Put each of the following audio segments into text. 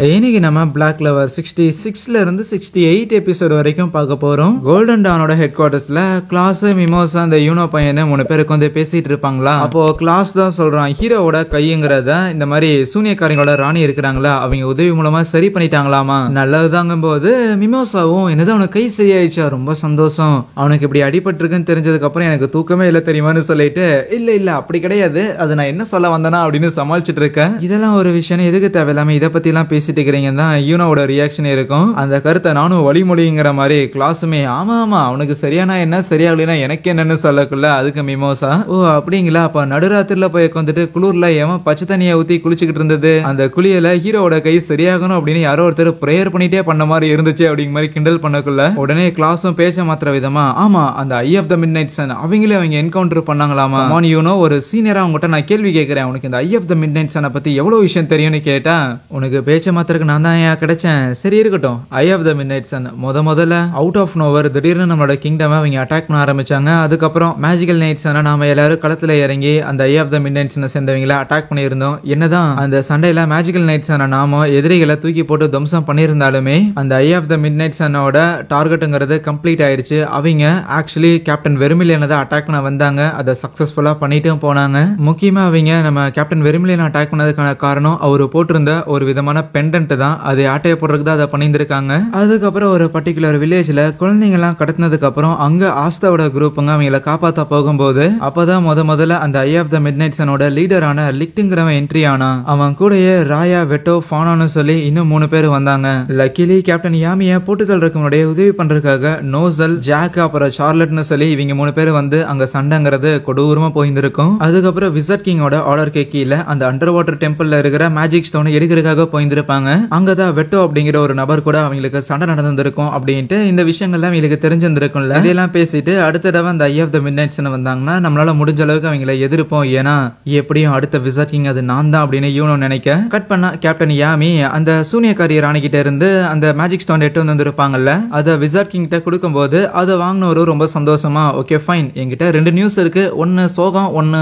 இன்னைக்கு நம்ம black lower 66ல இருந்து 68 எபிசோட் வரைக்கும் பார்க்க போறோம். கோல்டன் டானோட ஹெட் குவார்டர்ஸ்ல கிளாஸ், மிமோசா, அந்த யூனோ பையன் 3 பேருக்கு வந்து பேசிட்டு இருப்பாங்களா. அப்போ கிளாஸ் தான் சொல்றான், ஹீரோவோட கைங்கிறத இந்த மாதிரி சூனியக்காரங்களோட ராணி இருக்கிறாங்களா, அவங்க உதவி மூலமா சரி பண்ணிட்டாங்களாமா. நல்லதுதாங்கும் போது மிமோசாவும் என்னது அவனுக்கு கை சரியாயிடுச்சா, ரொம்ப சந்தோஷம், அவனுக்கு இப்படி அடிபட்டு இருக்குன்னு தெரிஞ்சதுக்கு அப்புறம் எனக்கு தூக்கமே இல்லை தெரியுமான்னு சொல்லிட்டு, இல்ல அப்படி கிடையாது, அது நான் என்ன சொல்ல வந்தேனா அப்படின்னு சமாளிச்சுட்டு இருக்கேன். இதெல்லாம் ஒரு விஷயம், எதுக்கு தேவையில்லாம இதை பத்தி எல்லாம் பேசிட்டு இருக்கிறீங்கன்னு தான் யூனோவோட ரியாக்ஷன் இருக்கும். அந்த கருத்தை நானும் வழிமொழிங்கிற மாதிரி கிளாஸுமே ஆமா அவனுக்கு சரியானா என்ன சரியாகலைன்னா எனக்கு என்னன்னு சொல்லக்குள்ள அதுக்கு மிமோசா, ஓ அப்படிங்களா, அப்ப நடுராத்திரில போய் வந்துட்டு குளிர்ல ஏமா பச்சை தண்ணியை ஊத்தி குளிச்சுக்கிட்டு இருந்தது, அந்த குளியல ஹீரோவோட கை சரியாகணும் அப்படின்னு யாரோ ஒருத்தர் பிரேயர் பண்ணிட்டே பண்ண மாதிரி இருந்துச்சு அப்படிங்கிற மாதிரி கிண்டல் பண்ணக்குள்ள உடனே கிளாஸும் பேச்ச மாத்திர விதமா, ஆமா அந்த eye of the midnight sun அவங்களே அவங்க என்கவுண்டர் பண்ணாங்களாமா. யூனோ ஒரு சீனியரா அவங்ககிட்ட நான் கேள்வி கேட்கிறேன், உனக்கு இந்த ஐ ஆஃப் த மிட் நைட் சனை பத்தி எவ்வளவு விஷயம் தெரியும்னு கேட்டா, உனக்கு பேச்ச மாத்திரக்கு நான் தான் கிடைச்சேன், சரி இருக்கட்டும், eye of the midnight sun முதல்ல அவுட் ஆஃப் நோவர் திடீர்னு நம்மளோட கிங்டம் அவங்க அட்டாக் பண்ண ஆரம்பிச்சாங்க. அதுக்கப்புறம் மேஜிக்கல் நைட்ஸ் நாம எல்லாரும் களத்துல இறங்கி அந்த eye of the midnights சேர்ந்தவங்களை அட்டாக் பண்ணியிருந்தோம். என்னதான் அந்த சண்டையில மேஜிக்கல் நைட்ஸ் நாம எதிரிகளை தூக்கி போட்டு தம்சம் பண்ணியிருந்தாலுமே அந்த eye of the mid நைட்ஸோட டார்கெட்டுங்கிறது complete ஆயிருச்சு. அவங்க ஆக்சுவலி கேப்டன் வெர்மிலியனை தான் அட்டாக் பண்ண வந்தாங்க, அதை சக்சஸ்ஃபுல்லா பண்ணிட்டும் போனாங்க. முக்கியமா அவங்க நம்ம கேப்டன் வெர்மிலியனை அட்டாக் பண்ணதுக்கான காரணம் அவரு போட்டிருந்த ஒரு விதமான பெண்டன்ட் தான், அது ஆட்டையை போடுறதுக்கு தான் அதை பண்ணியிருக்காங்க. அதுக்கப்புறம் ஒரு பர்டிகுலர் வில்லேஜ்ல குழந்தைங்க எல்லாம் கடத்தினதுக்கு அப்புறம் அங்க ஆஸ்தாவோட குரூப்புங்க அவங்களை காப்பாத்த போகும்போது அப்பதான் முதல்ல அந்த eye of the mid நைட்ஸனோட லீடரான லிக்ட்டுங்கிறவன் entry ஆனா. அவன் கூடயே ராயா, வெட்டோ, ஃபானான்னு சொல்லி இன்னும் 3 பேர் வந்தாங்க. லக்கிலி கேப்டன் யாமிய போட்டுதல் இருக்கவனுடைய உதவி பண்றதுக்காக நோசல், ஜாக், அப்புறம் சார்லட்னு சொல்லி இவங்க 3 பேர் வந்து அங்க சண்டைங்கிறது கொடூரமா போயிருந்திருக்கும். அதுக்கப்புறம் விசர்ட் கிங்கோட ஆர்டர் கீழ அந்த அண்டர் வாட்டர் டெம்பிள்ல இருக்கிற மேஜிக் ஸ்டோனை எடுக்கிறதுக்காக போயிருந்திருப்பாங்க. அங்கதான் வெட்டோ அப்படிங்கிற ஒரு நபர் கூட அவங்களுக்கு சண்டை நடந்திருக்கும் அப்படின்ட்டு இந்த விஷயங்கள்லாம் அவங்களுக்கு தெரிஞ்சிருந்திருக்கும்ல. இதெல்லாம் பேசிட்டு அடுத்த தடவை அந்த eye of the mid nights வந்தாங்கன்னா நம்மளால முடிஞ்ச அளவுக்கு அவங்களை எதிர்ப்போம், ஏன்னா எப்படியும் அடுத்த விசர்ட் கிங் அது நான் தான் அப்படின்னு யூனோ நினைக்க கட் பண்ணா கேப்டன் யாமி அந்த சூனியக்காரி ராணிகிட்ட இருந்து அந்த மேஜிக் ஸ்டோன் எட்டு வந்திருப்பாங்கல்ல, அதை விசர்ட் கிங் கிட்ட கொடுக்கும்போது அதை வாங்கினவரு ரொம்ப சந்தோஷமா, ஓகே ஃபைன், என்கிட்ட 2 நியூஸ் இருக்கு, ஒன்னு சோகம், ஒன்னு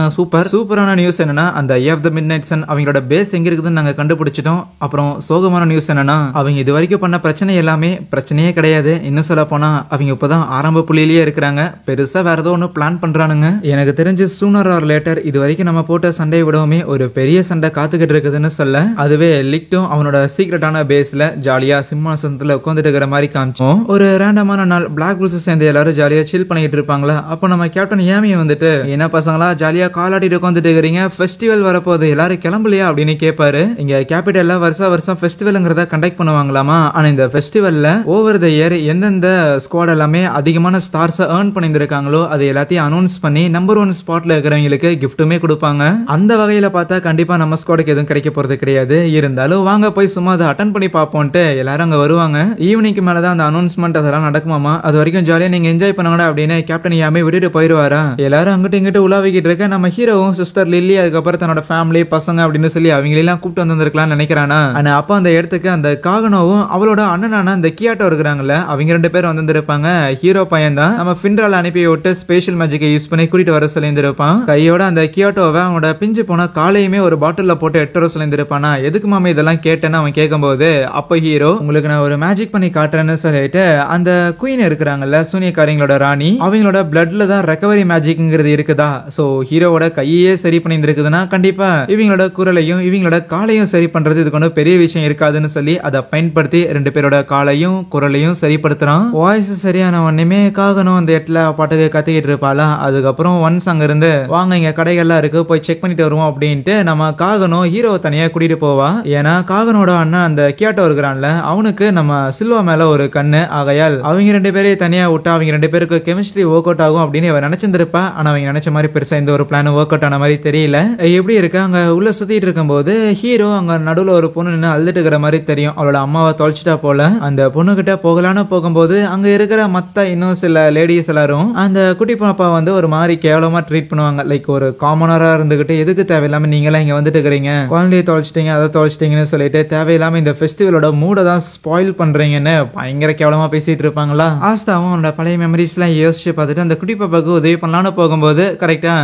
சூப்பரான நியூஸ் என்னன்னா அந்த eye of the mid nights அவங்களோட பேஸ் எங்க இருக்குதுன்னு நாங்க கண்டுபிடிச்சிட்டோம். அப்புறம் சோகமான நியூஸ் என்னன்னா அவங்க இது வரைக்கும் பண்ண பிரச்சனை எல்லாமே பிரச்சனையே கிடையாது, இன்னும் சொல்ல போனா அவங்க இப்பதான் ஆரம்ப புள்ளியிலேயே இருக்கிறாங்க, பெருசா வேற ஏதோ ஒன்று பிளான் பண்றானுங்க. எனக்கு தெரிஞ்சு சூனர் ஆர் லேட்டர் இது வரைக்கும் நம்ம போட்ட சண்டையை விடவுமே ஒரு பெரிய சண்டை காத்துக்கிட்டு இருக்குதுன்னு சொல்ல, அதுவே லிக்ட்டும் அவனோட சீக்ரெட்டான பேஸ்ல ஜாலியா சிம்மாசனத்துல உட்காந்துட்டு இருக்கிற மாதிரி காமிச்சோம். ஒரு ரேண்டமான நாள் பிளாக் புல்ஸ் சேர்ந்து எல்லாரும் ஜாலியா சில் பண்ணிட்டு இருப்பாங்களா. அப்போ நம்ம கேப்டன் யாமியை வந்துட்டு, என்ன பசங்களா ஜாலியா காலாட்டிட்டு உட்காந்துட்டு இருக்கிறீங்க, ஃபெஸ்டிவல் வரப்போகுது எல்லாரும் கிளம்பலையா அப்படின்னு கேட்பாரு. இங்க கேபிட்டல்ல வருஷம் ஃபெஸ்டிவல்ங்கிறத கண்டக்ட் பண்ணுவாங்களாமா. ஆனா இந்த ஃபெஸ்டிவல்ல ஓவர் த இயர் எந்தெந்த ஸ்குவாட் எல்லாமே அதிகமான ஸ்டார்ஸ் ஏர்ன் பண்ணியிருக்காங்களோ அது எல்லாத்தையும் அனௌன்ஸ் பண்ணி நம்பர் 1 ஸ்பாட்ல இருக்கிறவங்களுக்கு கிஃப்ட்டுமே கொடுப்பாங்க. அந்த வகையில பார்த்தா கண்டிப்பா நம்ம ஸ்குவாடுக்கு எதுவும் கிடைக்க போறது கிடையாது, இருந்தாலும் வாங்க போய் சும்மா அதை அட்டன் பண்ணி பார்ப்போம்ட்டு எல்லாரும் அங்க வருவாங்க. ஈவினிங்க்கு மேலதான் அந்த அனௌன்ஸ்மெண்ட் அதெல்லாம் நடக்குமாமா. அது வரைக்கும் ஜாலியா நீங்க என்ஜாய் பண்ணுங்க அப்படின்னு கேப்டன் யாமே விட்டுட்டு போயிருவாரா. எல்லாரும் அங்கிட்டு இங்கிட்டு உலாவிக்கிட்டு இருக்க நம்ம ஹீரோவும் சிஸ்டர் லில்லி அதுக்கப்புறம் தன்னோட ஃபேமிலி பசங்க அப்படின்னு சொல்லி அவங்களெல்லாம் கூப்பிட்டு வந்திருக்கலாம்னு நினைக்கிறானா. ஆனா அப்ப அந்த இடத்துக்கு அந்த காகனோவும் அவளோட அண்ணனான அந்த கியாட்டோ இருக்கிறாங்கல்ல, அவங்க 2 பேரும் வந்திருப்பாங்க. ஹீரோ பையன் தான் நம்ம ஃபின்ரால அனுப்பி விட்டு ஸ்பெஷல் மேஜிக்கை யூஸ் பண்ணி கூட்டிட்டு வர சொல்லியிருப்பான். கையோட அந்த கியாட்டோவை அவனோட பிஞ்சு போன காலையுமே ஒரு பாட்டில்ல போட்டு எட்டு வர சொல்லியிருப்பானா. எதுக்கு மாமா இதெல்லாம் கேட்டேன்னு அவன் கேட்கும்போது அப்ப ஹீரோ, உங்களுக்கு நான் ஒரு மேஜிக் பண்ணி காட்டுறேன்னு சொல்லிட்டு அந்த குயின் இருக்கிறாங்கல்ல சூனியக்காரங்களோட ராணி, அவங்களோட பிளட்ல தான் ரெக்கவரி மேஜிக்ங்கிறது இருக்குதா. சோ ஹீரோவோட கையே சரி பண்ணியிருக்குதுன்னா கண்டிப்பா இவங்களோட குரலையும் இவங்களோட காலையும் சரி பண்றது இதுக்கு ஒன்றும் பெரிய விஷயம் இருக்காதுன்னு சொல்லி அதை பயன்படுத்தி 2 பேரோட காலையும் குரலையும் சரிப்படுத்துறான். வாய்ஸ் சரியான ஒண்ணுமே காகனும் அந்த இடத்துல பாட்டுக்கு கத்திக்கிட்டு இருப்பாளா. அதுக்கப்புறம் ஒன்ஸ் அங்க இருந்து வாங்க இங்க கடைகள்லாம் இருக்கு போய் செக் பண்ணிட்டு வருவோம் அப்படின்ட்டு நம்ம காகனும் ஹீரோ தனியா கூட்டிட்டு போவா. ஏன்னா காகனோட அண்ணன் அந்த கியாட்டோ இருக்கிறான்ல, அவனுக்கு நம்ம சில்வா மேல ஒரு கண்ணு, ஆகையால் அவங்க 2 பேரையும் தனியா விட்டா அவங்க 2 பேருக்கு கெமிஸ்ட்ரி ஒர்க் அவுட் ஆகும் அப்படின்னு இவன் நினைச்சிருப்பா. ஆனா அவங்க நினைச்ச மாதிரி பெருசா இந்த ஒரு பிளான் ஒர்க் அவுட் ஆன மாதிரி தெரியல. எப்படி இருக்கு அங்க உள்ள சுத்திட்டு இருக்கும்போது ஹீரோ அங்க நடுவுல ஒரு பொண்ணு நின்று அழுதுட்டு இருக்கிற மாதிரி தெரியும். அவளோட அம்மாவை தொலைச்சிட்டா போல. அந்த பொண்ணு கிட்ட போகலான்னு போகும்போது அங்க இருக்கிற மத்த இன்னும் சில லேடிஸ் எல்லாரும் அந்த குட்டி பாப்பா வந்து ஒரு மாதிரி கேவலமா ட்ரீட் பண்ணுவாங்க. லைக் ஒரு காமனரா இருந்துகிட்டு எதுக்கு தேவையில்லாம நீங்க எல்லாம் இங்க வந்துட்டு இருக்கிறீங்க, குழந்தைய தொலைச்சிட்டீங்க அதை தொலைச்சிட்டீங்கன்னு சொல்லிட்டு தேவையில்லாம இந்த ஃபெஸ்டிவலோட மூட தான் ஸ்பாயில் பண்றீங்கன்னு பயங்கர கேவலமா பேசிட்டு இருப்பாங்களா. ஆஸ்தாவும் அவனோட பழைய மெமரிஸ் எல்லாம் யோசிச்சு பார்த்துட்டு அந்த குட்டி பாப்பாக்கு உதவி பண்ணலான்னு போகும்போது கரெக்டா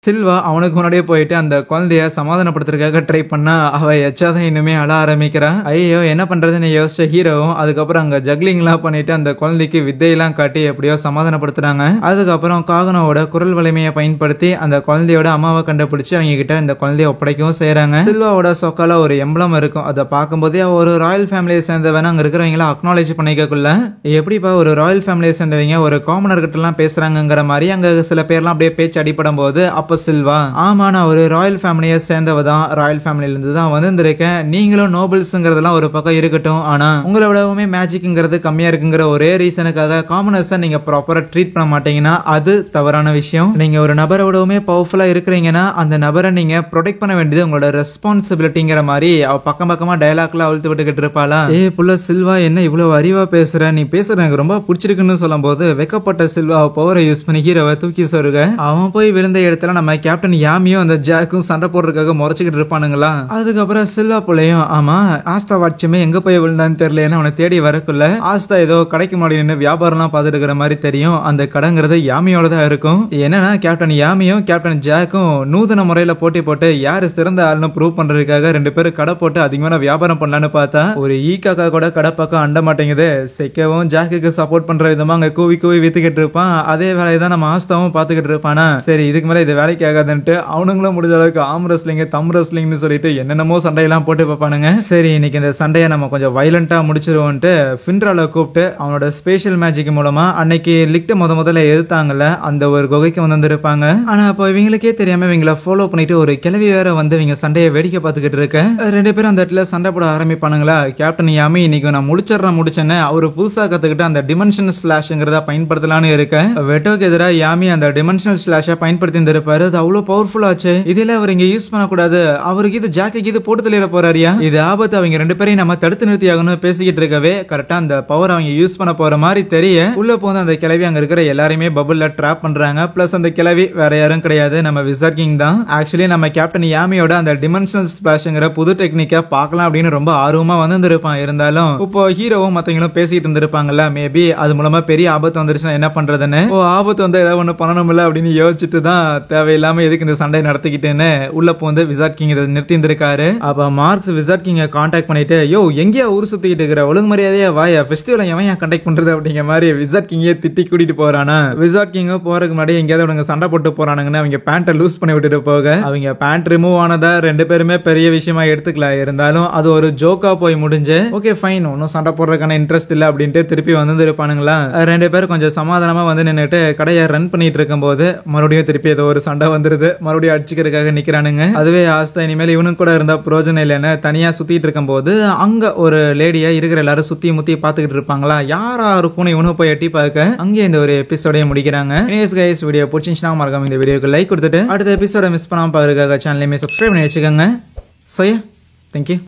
சில்வா அவனுக்கு முன்னாடியே போயிட்டு அந்த குழந்தைய சமாதானப்படுத்துறதுக்காக ட்ரை பண்ணா அவ எச்சாதான் இன்னுமே அழ ஆரம்பிக்கிறா. ஐயோ என்ன பண்றதுன்னு யோசிச்ச ஹீரோவும் அதுக்கப்புறம் அங்க ஜக்லிங் எல்லாம் பண்ணிட்டு அந்த குழந்தைக்கு வித்தையெல்லாம் காட்டி எப்படியோ சமாதானப்படுத்துறாங்க. அதுக்கப்புறம் காகனோட குரல் வலிமையை பயன்படுத்தி அந்த குழந்தையோட அம்மாவை கண்டுபிடிச்சு அவங்க கிட்ட இந்த குழந்தைய ஒப்படைக்கவும் செய்யறாங்க. சில்வாவோட சொக்கால ஒரு எம்பளம் இருக்கும். அதை பார்க்கும்போதே ஒரு ராயல் ஃபேமிலியை சேர்ந்தவன அங்க இருக்கிறவங்கள அக்னாலேஜ் பண்ணிக்கக்குள்ள எப்படிப்பா ஒரு ராயல் ஃபேமிலியை சேர்ந்தவங்க ஒரு காமனர் கிட்ட எல்லாம் பேசுறாங்கிற மாதிரி அங்க சில பேர்லாம் அப்படியே பேச்சு அடிப்படும் போது அப்ப சில்வா ஆமா நான் ஒரு ராயல் ஃபேமிலியை சேர்ந்தவதான், ராயல் ஃபேமிலில இருந்து தான் வந்திருக்கேன், நீங்களும் நோபல்ஸ்ங்கிறதெல்லாம் ஒரு பக்கம் இருக்கட்டும், ஆனா உங்களை விடவுமே மேஜிக்ங்கிறது கம்மியா இருக்குங்கிற ஒரே ரீசனுக்காக காமனர்ஸை நீங்க ப்ராப்பரா ட்ரீட் பண்ண மாட்டீங்கன்னா அது தவறான விஷயம். நீங்க ஒரு நபரை விடவுமே பவர்ஃபுல்லா இருக்கிறீங்கன்னா அந்த நபரை நீங்க ப்ரொடெக்ட் பண்ண வேண்டியது உங்களோட ரெஸ்பான்சிபிலிட்டிங்கிற மாதிரி அவ பக்கம் பக்கமா டயலாக்ல அழுத்து விட்டுக்கிட்டு இருப்பாளா. புள்ள சில்வா என்ன இவ்வளவு அறிவா பேசுற, நீ பேசுற எனக்கு ரொம்ப பிடிச்சிருக்குன்னு சொல்லும் போது வெக்கப்பட்ட சில்வா பவரை யூஸ் பண்ணி ஹீரோவை தூக்கி சொருக அவன் போய் விழுந்த இடத்துல நம்ம கேப்டன் யாமியும் அந்த ஜாக்கும் சண்டை போடுறதுக்காக முறைச்சிக்கிட்டு இருப்பானுங்களா. அதுக்கப்புறம் சில்வா பிள்ளையும் ஆமா ஆஸ்தா வாட்சுமே எங்க போய் விழுந்தான்னு தெரியல அவனை தேடி வரக்குள்ள ஆஸ்தா ஏதோ கடைக்கு முன்னாடி நின்று வியாபாரம்லாம் பார்த்துட்டு இருக்கிற மாதிரி தெரியும். அந்த கடைங்கிறது யாமியோட தான் இருக்கும். என்னன்னா கேப்டன் யாமியும் கேப்டன் ஜாக்கும் நூதன முறையில போட்டி போட்டு யாரு சிறந்த ஆள்னு ப்ரூவ் பண்றதுக்காக ரெண்டு பேரும் கடை போட்டு அதிகமான வியாபாரம் பண்ணலான்னு பார்த்தா ஒரு ஈக்காக்கா கூட கடை பக்கம் அண்ட மாட்டேங்குது. செக்கவும் ஜாக்குக்கு சப்போர்ட் பண்ற விதமா அங்க கூவி கூவி வித்துக்கிட்டு இருப்பான். அதே வேலையை தான் நம்ம ஆஸ்தாவும் பாத்துக்கிட்டு இருப்பானா. சரி இதுக்கு மேல இது வேலைக்கு ஆகாதுன்ட்டு அவனுங்களும் முடிஞ்ச அளவுக்கு ஆம் ரெஸ்லிங் தம் ரெஸ்லிங்னு சொல்லிட்டு என்னென்னமோ சண்டையெல்லாம் போட்டு பார்ப்பானுங்க. சரி இன்னைக்கு இந்த சண்டையை நம்ம கொஞ்சம் வைலண்டா முடிச்சிருவோம்ட்டு ஃபின்ரால கூப்பிட்டு அவனோட ஸ்பெஷல் மேஜிக் மூலமா அன்னைக்கு லிக்ட முதல்ல எதிர்த்தாங்கல்ல அந்த ஒரு குகைக்கு வந்திருப்பாங்க. ஆனா அப்போ இவங்களுக்கே தெரியாம இவங்களை ஃபாலோ பண்ணிட்டு ஒரு கிளவி வேற வந்து இவங்க சண்டையை வேடிக்கை பார்த்துக்கிட்டு இருக்க ரெண்டு பேரும் அந்த இடத்துல சண்டை போட ஆரம்பிப்பானுங்களா. கேப்டன் யாமி இன்னைக்கு நான் முடிச்சேன்னு அவரு புதுசா கத்துக்கிட்டு அந்த டிமென்ஷனல் ஸ்லாஷ்ங்கிறத பயன்படுத்தலான்னு இருக்க வெட்டோக்கு எதிராக யாமி அந்த டிமென்ஷனல் ஸ்லாஷை பயன்படுத்தி இருப்பாரு. அது அவ்வளவு பவர்ஃபுல் ஆச்சு. இதுல அவர் இங்க யூஸ் பண்ணக்கூடாது, அவருக்கு இது ஜாக்கு இது போட்டு தெளிர போறாரியா, இது ஆபத்து, அவங்க ரெண்டு பேரையும் நம்ம தடுத்து நிறுத்தி ஆகணும் பேசிக்கிட்டு இருக்கவே கரெக்டா அந்த பவர் அவங்க யூஸ் பண்ண போற மாதிரி தெரிய உள்ள போது அந்த கிளவி அங்க இருக்கிற எல்லாரையுமே பபுல்ல ட்ராப் பண்றாங்க. பிளஸ் அந்த கிளவி வேற யாரும் கிடையாது நம்ம விசார்ட் கிங் தான். ஆக்சுவலி நம்ம கேப்டன் யாமியோட அந்த டிமென்ஷனல் ஸ்பிளாஷ்ங்கிற புது டெக்னிக்கை பார்க்கலாம் அப்படின்னு ரொம்ப ஆர்வமா வந்திருப்பான். இருந்தாலும் இப்போ ஹீரோவும் மத்தவங்களும் பேசிட்டு இருந்திருப்பாங்கல்ல, மேபி அது மூலமா பெரிய ஆபத்து வந்துருச்சுன்னா என்ன பண்றதுன்னு, ஆபத்து வந்து ஏதாவது ஒண்ணு பண்ணணும்ல அப்படின்னு யோசிச்சுட்டு தான் தேவையில்லாம எதுக்கு இந்த சண்டை நடத்திக்கிட்டேன்னு உள்ள போந்து விசார்ட் கிங் இதை நிறுத்தி இருந்திருக்காரு. அப்ப மார்க்ஸ் விசார்ட் கிங்க கான்டாக்ட் பண்ணிட்டு யோ எங்கேயா ஊர் சுத்திட்டு இருக்கிற, ஒழுங்கு மரியாதையா வாயா, ஃபெஸ்டிவல் எவன் கண்டக்ட் பண்றது அப்படிங்கிற மாதிரி விசார்ட் கிங்கே திட்டி கூட்டிட்டு போறானா. விசார்ட் கிங் போறதுக்கு முன்னாடி எங்கேயாவது அவங்க சண்டை போட்டு போறானுங்கன்னு அவங்க பேண்ட்டை லூஸ் பண்ணி விட்டுட்டு போக அவங்க பேண்ட் ரிமூவ் ஆனதா ரெண்டு பேருமே பெரிய விஷயமா எடுத்துக்கலாம். இருந்தாலும் அது ஒரு ஜோக்கா போய் முடிஞ்சு ஓகே ஃபைன் ஒன்னும் சண்டை போடுறதுக்கான இன்ட்ரெஸ்ட் இல்ல அப்படின்ட்டு திருப்பி வந்து இருப்பானுங்களா. ரெண்டு பேரும் கொஞ்சம் சமாதானமா வந்து நின்னுட்டு கடையை ரன் பண்ணிட்டு இருக்கும் போது மறுபடியும் திருப்பி ஏதோ ஒரு சண்டை வந்துருது. மறுபடியும் அடிச்சுக்கிறதுக்காக நிக்கிறானுங்க. அதுவே ஆஸ்தா இனிமேல் இவனுக்கு கூட இருந்தா பிரயோஜனம் இல்லைன்னு தனியா சுத்திட்டு இருக்கும் போது அங்க ஒரு லேடியா இருக்கிற எல்லாரும் சுத்தி முத்தி பாத்துக்கிட்டு இருப்பாங்களா. யாரா இருக்கும் இவனு போய் எட்டி பார்க்க அங்கே இந்த ஒரு எபிசோடையும் முடிக்கிறாங்க. வீடியோ பிடிச்சிருந்துச்சுன்னா மறக்காம இந்த வீடியோக்கு லைக் கொடுத்துட்டு அடுத்த எபிசோட மிஸ் பண்ணாம பாக்குறதுக்காக சேனலையுமே சப்ஸ்கிரைப் பண்ணி வச்சுக்கோங்க. So yeah, thank you.